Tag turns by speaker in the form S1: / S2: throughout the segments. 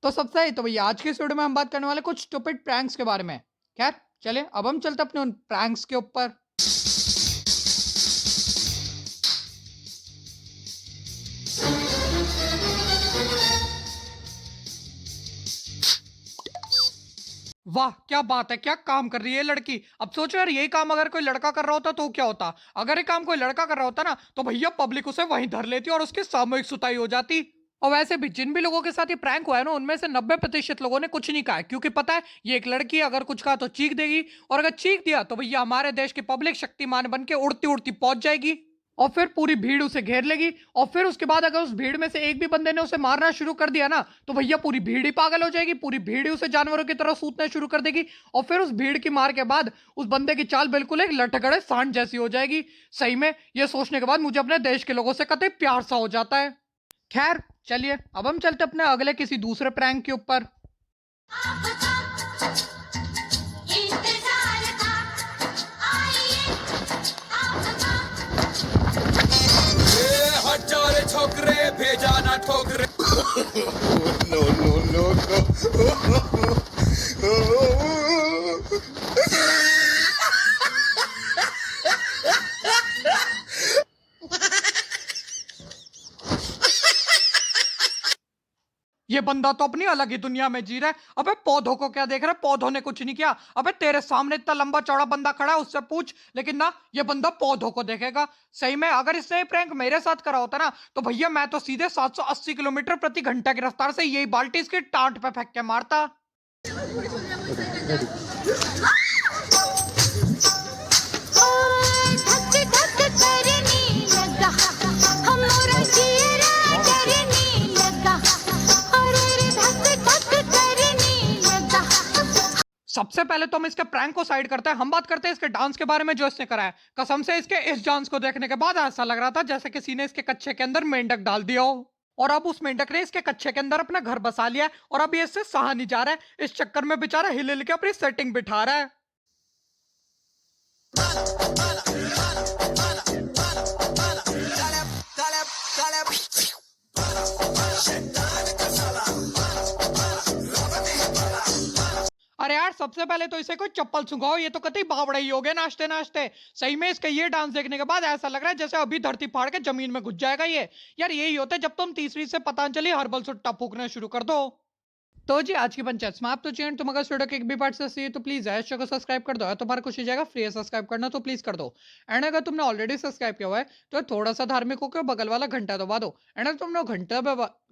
S1: तो सबसे सही तो भैया आज की इस वीडियो में हम बात करने वाले कुछ स्टूपिड प्रैंक्स के बारे में। खैर चलिए अब हम चलते अपने उन प्रैंक्स के ऊपर। वाह क्या बात है, क्या काम कर रही है ये लड़की। अब सोचो यार, यही काम अगर कोई लड़का कर रहा होता तो क्या होता। अगर ये काम कोई लड़का कर रहा होता ना तो भैया पब्लिक उसे वहीं धर लेती और उसकी सामूहिक सुताई हो जाती। और वैसे भी जिन भी लोगों के साथ ये प्रैंक हुआ है ना, उनमें से 90% लोगों ने कुछ नहीं कहा है, क्योंकि पता है ये एक लड़की है, अगर कुछ कहा तो चीख देगी, और अगर चीख दिया तो भैया हमारे देश की पब्लिक शक्तिमान बन के उड़ती उड़ती पहुंच जाएगी और फिर पूरी भीड़ उसे घेर लेगी। और फिर उसके बाद अगर उस भीड़ में से एक भी बंदे ने उसे मारना शुरू कर दिया ना तो भैया पूरी भीड़ ही पागल हो जाएगी, पूरी भीड़ ही उसे जानवरों की तरह सूतना शुरू कर देगी। और फिर उस भीड़ की मार के बाद उस बंदे की चाल बिल्कुल एक लठगड़े सांड जैसी हो जाएगी। सही में ये सोचने के बाद मुझे अपने देश के लोगों से कतई प्यार सा हो जाता है। खैर चलिए अब हम चलते अपने अगले किसी दूसरे प्रैंक के ऊपर।
S2: छोकरे भेजा ना ठोकरे। No no no no.
S1: ये बंदा तो अपनी अलग ही दुनिया में जी रहा है। अबे पौधों को क्या देख रहा है, पौधों ने कुछ नहीं किया। अबे तेरे सामने इतना लंबा चौड़ा बंदा खड़ा है, उससे पूछ। लेकिन ना ये बंदा पौधों को देखेगा। सही में अगर इसने ये प्रैंक मेरे साथ करा होता ना तो भैया मैं तो सीधे 780 किलोमीटर प्रति घंटा की रफ्तार से यही बाल्टी इसकी टांट पे फेंक के मारता। सबसे पहले तो हम इसके प्रैंक को साइड करते हैं, हम बात करते हैं इसके डांस के बारे में जो इसने करा है। कसम से इसके इस डांस को देखने के बाद ऐसा लग रहा था जैसे किसी ने इसके कच्चे के अंदर मेंढक डाल दिया हो, और अब उस मेंढक ने इसके कच्चे के अंदर अपना घर बसा लिया है और अब ये इससे सहा नहीं जा रहा है। इस चक्कर में बेचारा हिल हिल के अपनी सेटिंग बिठा रहा है। अरे यार सबसे पहले तो इसे कोई चप्पल सुंघाओ, ये तो कतई बावड़ा ही हो गया नाचते नाचते। सही में इसका ये डांस देखने के बाद ऐसा लग रहा है जैसे अभी धरती फाड़ के जमीन में घुस जाएगा ये। यार यही होता है जब तुम तीसरी से पतंजलि हर्बल सुट्टा फूकना शुरू कर दो। तो जी आज की पंचायत समाप्त हो चुकी। तुम अगर इस वीडियो के एक भी पार्ट से चाहिए तो प्लीज इस चैनल को सब्सक्राइब कर दो। तुम्हारा कुछ ही जाएगा, फ्री है सब्सक्राइब करना तो प्लीज कर दो। एंड अगर तुमने ऑलरेडी सब्सक्राइब किया हुआ है तो थोड़ा सा धार्मिक होकर बगल वाला घंटा दबा दो। एंड अगर तुमने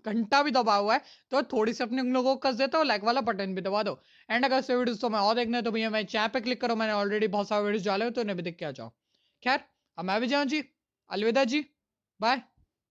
S1: घंटा भी दबा हुआ है तो थोड़ी सी अपने उन लोगों को कस देते हो, लाइक वाला बटन भी दबा दो। एंड अगर से वीडियो तो मैं और देखना है तो भैया मैं चैनल पे क्लिक करो, मैंने ऑलरेडी बहुत सारे वीडियो डाले हो तो उन्हें भी देख के आ जाओ। खैर अब मैं भी जाऊँ जी, अलविदा जी, बाय।